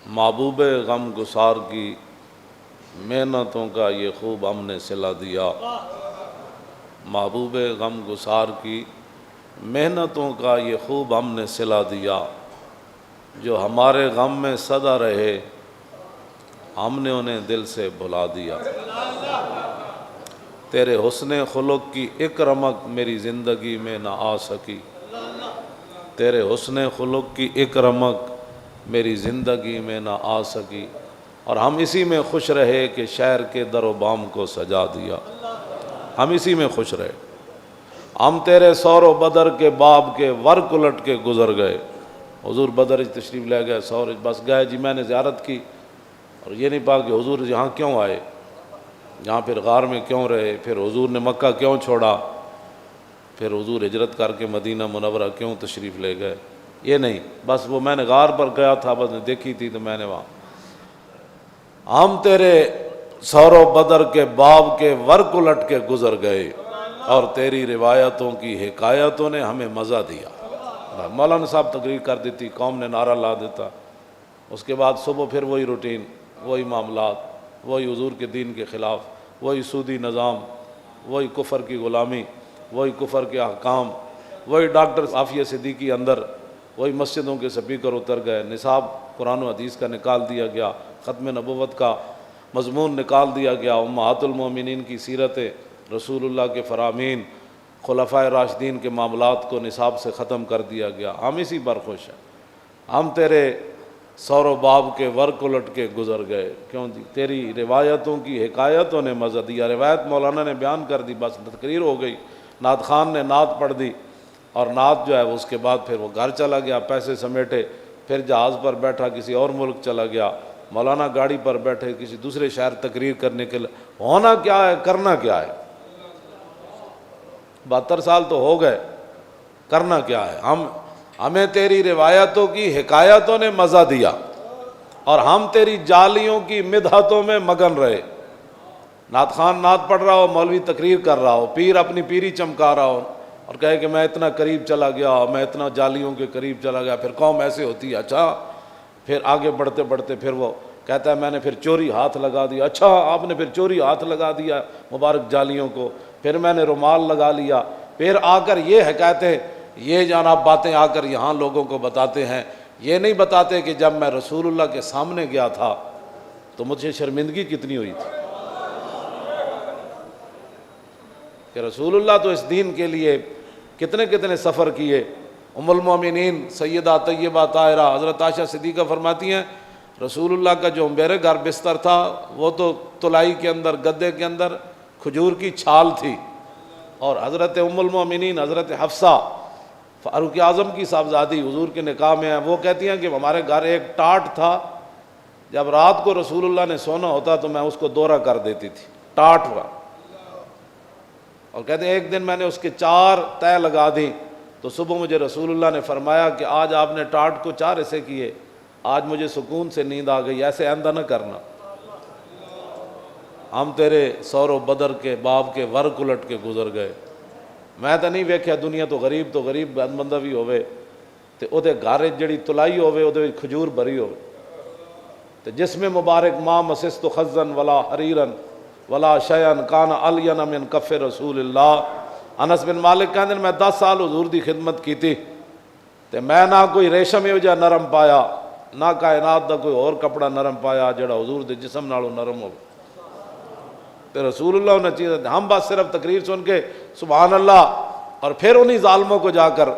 محبوب غم گسار کی محنتوں کا یہ خوب ہم نے صلہ دیا، محبوب غم گسار کی محنتوں کا یہ خوب ہم نے صلہ دیا، جو ہمارے غم میں سدا رہے ہم نے انہیں دل سے بھلا دیا۔ تیرے حسن خلق کی ایک رمق میری زندگی میں نہ آ سکی، تیرے حسن خلق کی ایک رمق میری زندگی میں نہ آ سکی، اور ہم اسی میں خوش رہے کہ شہر کے در و بام کو سجا دیا۔ ہم اسی میں خوش رہے، ہم تیرے سور و بدر کے باب کے ورق الٹ کے گزر گئے۔ حضور بدر تشریف لے گئے، سور بس گئے جی، میں نے زیارت کی، اور یہ نہیں پا کہ حضور یہاں کیوں آئے، یہاں پھر غار میں کیوں رہے، پھر حضور نے مکہ کیوں چھوڑا، پھر حضور ہجرت کر کے مدینہ منورہ کیوں تشریف لے گئے، یہ نہیں، بس وہ میں نے غار پر گیا تھا، بس دیکھی تھی تو میں نے وہاں۔ ہم تیرے سور و بدر کے باب کے ورق الٹ کے گزر گئے، اور تیری روایتوں کی حکایتوں نے ہمیں مزہ دیا۔ مولانا صاحب تقریر کر دیتی، قوم نے نعرہ لا دیتا، اس کے بعد صبح پھر وہی روٹین، وہی معاملات، وہی حضور کے دین کے خلاف، وہی سودی نظام، وہی کفر کی غلامی، وہی کفر کے احکام، وہی ڈاکٹر عافیہ صدیقی اندر، وہی مسجدوں کے سپیکر اتر گئے، نصاب قرآن و حدیث کا نکال دیا گیا، ختم نبوت کا مضمون نکال دیا گیا، امہات المومنین کی سیرتیں، رسول اللہ کے فرامین، خلفائے راشدین کے معاملات کو نصاب سے ختم کر دیا گیا۔ ہم اسی پر خوش ہیں، ہم تیرے سور و باب کے ورق الٹ کے گزر گئے، کیوں دی تیری روایتوں کی حکایتوں نے مزہ دیا۔ روایت مولانا نے بیان کر دی، بس تقریر ہو گئی، نعت خان نے نعت پڑھ دی، اور نعت جو ہے اس کے بعد پھر وہ گھر چلا گیا، پیسے سمیٹے، پھر جہاز پر بیٹھا کسی اور ملک چلا گیا، مولانا گاڑی پر بیٹھے کسی دوسرے شہر تقریر کرنے کے لیے۔ ہونا کیا ہے، کرنا کیا ہے، 72 سال تو ہو گئے، کرنا کیا ہے؟ ہمیں تیری روایتوں کی حکایتوں نے مزہ دیا، اور ہم تیری جالیوں کی مدحتوں میں مگن رہے۔ نعت خان نعت پڑھ رہا ہو، مولوی تقریر کر رہا ہو، پیر اپنی پیری چمکا رہا ہو، اور کہے کہ میں اتنا قریب چلا گیا، میں اتنا جالیوں کے قریب چلا گیا، پھر قوم ایسے ہوتی ہے، اچھا، پھر آگے بڑھتے بڑھتے پھر وہ کہتا ہے میں نے پھر چوری ہاتھ لگا دیا، اچھا آپ نے پھر چوری ہاتھ لگا دیا مبارک جالیوں کو، پھر میں نے رومال لگا لیا، پھر آ کر یہ حکایتیں، یہ جناب باتیں آ کر یہاں لوگوں کو بتاتے ہیں۔ یہ نہیں بتاتے کہ جب میں رسول اللہ کے سامنے گیا تھا تو مجھے شرمندگی کتنی ہوئی تھی، کہ رسول اللہ تو اس دین کے لیے کتنے کتنے سفر کیے۔ ام المومنین سیدہ طیبہ طاہرہ حضرت عائشہ صدیقہ فرماتی ہیں رسول اللہ کا جو میرے گھر بستر تھا وہ تو تلائی کے اندر، گدے کے اندر کھجور کی چھال تھی، اور حضرت ام المومنین حضرت حفصہ فاروق اعظم کی صاحبزادی حضور کے نکاح میں ہیں، وہ کہتی ہیں کہ ہمارے گھر ایک ٹاٹ تھا، جب رات کو رسول اللہ نے سونا ہوتا تو میں اس کو دورہ کر دیتی تھی، ٹاٹ ہوا، اور کہتے ہیں ایک دن میں نے اس کے 4 تہ لگا دی، تو صبح مجھے رسول اللہ نے فرمایا کہ آج آپ نے ٹاٹ کو 4 ایسے کیے، آج مجھے سکون سے نیند آ گئی، ایسے آئندہ نہ کرنا۔ ہم تیرے سور و بدر کے باب کے ورق الٹ کے گزر گئے۔ میں تو نہیں ویکھیا دنیا تو غریب بندہ بھی ہوئے تے او دے گھر جڑی تلائی ہوئے او دے کھجور بھری ہوئے تے جس میں مبارک ما مسست خزن ولا حریرن ولا شیئن کان الین من کف رسول اللہ۔ انس بن مالک کہندے میں 10 سال حضور دی خدمت کیتی تے میں نہ کوئی ریشم یو جا نرم پایا، نہ کائنات دا کوئی اور کپڑا نرم پایا جڑا حضور دے جسم نالوں نرم ہو تے رسول اللہ نے چیز۔ ہم بس صرف تقریر سن کے سبحان اللہ، اور پھر انہی ظالموں کو جا کر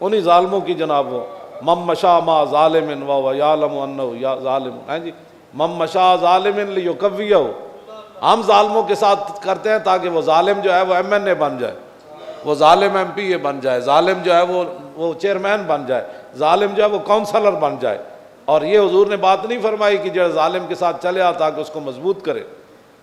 انہی ظالموں کی جناب وہ مم مشا ما ظالم و یعلم انہ یا ظالم، ہیں جی، مم مشا ظالم لیکویہ، ہم ظالموں کے ساتھ کرتے ہیں تاکہ وہ ظالم جو ہے وہ MNA بن جائے، وہ ظالم MPA بن جائے، ظالم جو ہے وہ چیئرمین بن جائے، ظالم جو ہے وہ کونسلر بن جائے۔ اور یہ حضور نے بات نہیں فرمائی کہ جو ظالم کے ساتھ چلے آ تاکہ اس کو مضبوط کرے،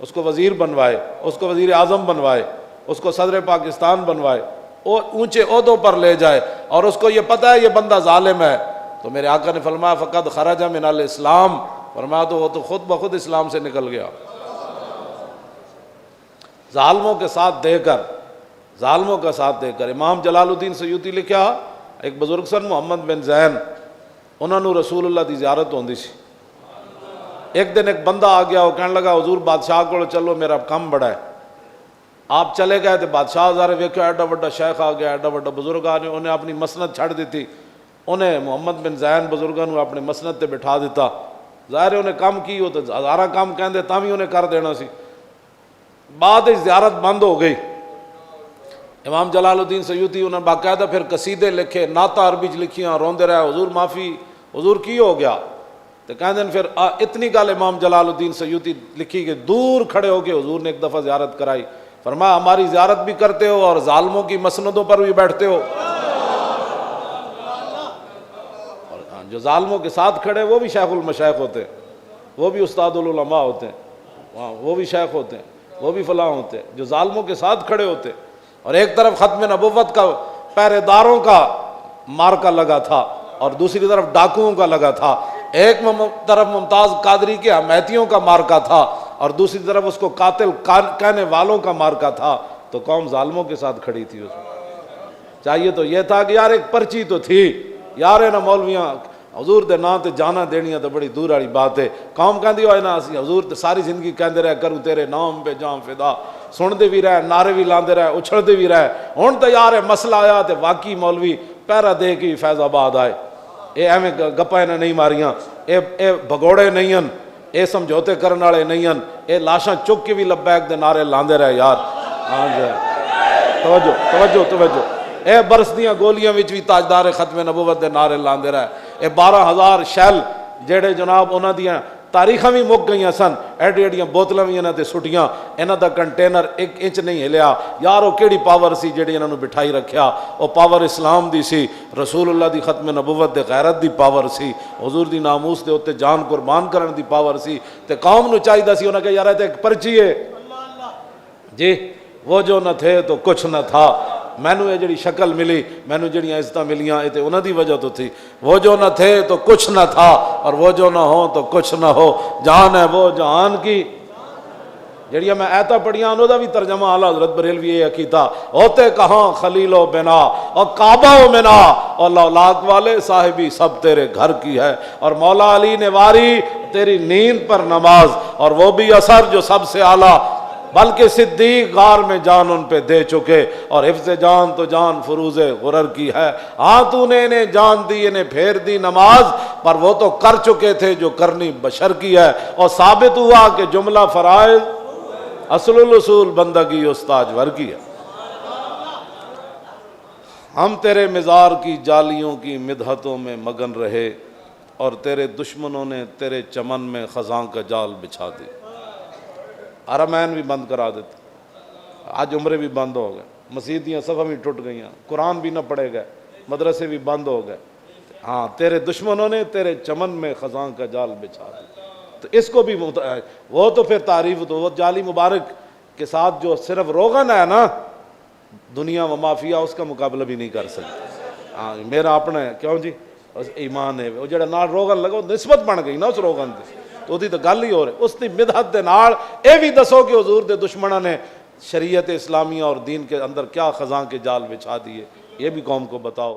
اس کو وزیر بنوائے، اس کو وزیر اعظم بنوائے، اس کو صدر پاکستان بنوائے، اونچے عہدوں پر لے جائے، اور اس کو یہ پتہ ہے یہ بندہ ظالم ہے، تو میرے آقا نے فرمایا فقد خرج من الاسلام، فرمایا تو وہ تو خود بخود اسلام سے نکل گیا۔ ظالموں کے ساتھ دے کر، ظالموں کا ساتھ دے کر، امام جلال الدین سیوطی لکھا ایک بزرگ سن محمد بن زین، انہوں نے رسول اللہ دی زیارت ہوندی سی، ایک دن ایک بندہ آ گیا، وہ کہنے لگا حضور بادشاہ کو چلو میرا کام بڑا ہے. آپ چلے گئے تو بادشاہ ظاہر ویکھو ایڈا بڑا شیخ آ گیا، ایڈا بڑا بزرگ آ گیا، انہیں اپنی مسند چھڑ دیتی، انہیں محمد بن زین بزرگوں نے اپنے مسند تے بٹھا دیتا. ظاہر انہیں کام کی، وہ تو ہزارہ کام کہندے تاں بھی انہیں کر دینا سی. بعد زیارت بند ہو گئی. امام جلال الدین سیوطی انہوں نے باقاعدہ پھر قصیدے لکھے، نعتاں عربی چ لکھیاں، روندے رہے حضور معافی، حضور کی ہو گیا. تو کہندے پھر اتنی گل امام جلال الدین سیوطی لکھی کہ دور کھڑے ہو کے حضور نے ایک دفعہ زیارت کرائی، فرمایا ہماری زیارت بھی کرتے ہو اور ظالموں کی مسندوں پر بھی بیٹھتے ہو. اور جو ظالموں کے ساتھ کھڑے وہ بھی شیخ المشائخ ہوتے ہیں، وہ بھی استاد العلماء ہوتے ہیں، وہ بھی شیخ ہوتے ہیں، وہ بھی فلاں ہوتے ہیں. جو ظالموں کے ساتھ کھڑے ہوتے ہیں. اور ایک طرف ختم نبوت کا پہرے داروں کا مارکا لگا تھا اور دوسری طرف ڈاکوؤں کا لگا تھا. ایک طرف ممتاز قادری کے حمایتیوں کا مارکا تھا اور دوسری طرف اس کو قاتل کہنے والوں کا مارکا تھا. تو قوم ظالموں کے ساتھ کھڑی تھی. اس میں چاہیے تو یہ تھا کہ یار ایک پرچی تو تھی یار، نہ مولویاں حضور دے نا تے جانا دینیاں تو بڑی دور والی بات ہے. قوم کہندی ہوئے نا اسی حضور تے ساری زندگی کہندے رہے کروں تیرے نام پہ جام فدا، سن دے بھی رہے، نعرے بھی لاندے رہے، اچھل دے بھی رہے. ہن تے یار مسئلہ آیا تے واقعی مولوی پیرا دے کے فیض آباد آئے. اے ایویں گپاں نے نہیں ماریاں، اے بھگوڑے نہیں ہیں، اے سمجھوتے کرن والے نہیں ہیں، اے لاشاں چک کے بھی لبیک دے نعرے لاندے رہے یار. ہاں جی توجہ توجہ توجہ. اے برسدیاں گولیاں وچ بھی تاجدار ختم نبوت دے نعرے لاندے رہے. اے 12,000 شیل جڑے جناب انہاں دیاں تاریخاں بھی مک گئیاں سن، ایڈی ایڈیاں بوتلاں بھی انہاں تے سٹیاں، انہاں دا کنٹینر 1 انچ نہیں ہلیا. یار وہ کیڑی پاور سی جڑی انہاں نوں بٹھائی رکھیا؟ وہ پاور اسلام دی سی، رسول اللہ دی ختم نبوت دے غیرت دی پاور سی، حضور دی ناموس دے اوتے جان قربان کرن دی پاور سی. تے قوم نوں چاہیدا سی انہاں کہ یار تے ایک پرچی ہے جی، وہ جو نہ تھے تو کچھ نہ تھا. مینوں یہ جڑی شکل ملی، مینوں جڑیاں عزتاں ملیاں، یہ تے انہاں دی وجہ تو تھی. وہ جو نہ تھے تو کچھ نہ تھا اور وہ جو نہ ہو تو کچھ نہ ہو. جان ہے وہ جہان کی. جڑیاں میں آیتاں پڑھیاں انہوں دا بھی ترجمہ اعلیٰ حضرت بریلوی یہ کیتا، ہوتے کہاں خلیل و بنا اور کعبہ و منا اور لولاک والے صاحبی سب تیرے گھر کی ہے. اور مولا علی نے واری تیری نیند پر نماز اور وہ بھی اثر جو سب سے اعلیٰ، بلکہ صدیق غار میں جان ان پہ دے چکے اور حفظ جان تو جان فروز غرر کی ہے. ہاں تو نے انہیں جان دی، انہیں پھیر دی نماز، پر وہ تو کر چکے تھے جو کرنی بشر کی ہے. اور ثابت ہوا کہ جملہ فرائض اصل الاصول بندگی استاج ور کی ہے. ہم تیرے مزار کی جالیوں کی مدحتوں میں مگن رہے اور تیرے دشمنوں نے تیرے چمن میں خزاں کا جال بچھا دی. حرمین بھی بند کرا دیتے، آج عمرے بھی بند ہو گئے، مسجدیاں صفحہ بھی ٹوٹ گئیاں، قرآن بھی نہ پڑھے گئے، مدرسے بھی بند ہو گئے. ہاں تیرے دشمنوں نے تیرے چمن میں خزاں کا جال بچھا دی. تو اس کو بھی وہ تو پھر تعریف تو وہ جالی مبارک کے ساتھ جو صرف روغن ہے نا، دنیا و مافیا اس کا مقابلہ بھی نہیں کر سکتے. ہاں میرا اپنا ہے کیوں جی ایمان ہے، وہ جڑا نال روغن لگا نسبت بن گئی نا اس روغن دی، تو دی تو گل ہی ہو رہی. اس دی مدحت دے نال اے بھی دسو کہ حضور دے دشمنوں نے شریعت اسلامیہ اور دین کے اندر کیا خزاں کے جال بچھا دیے، یہ بھی قوم کو بتاؤ.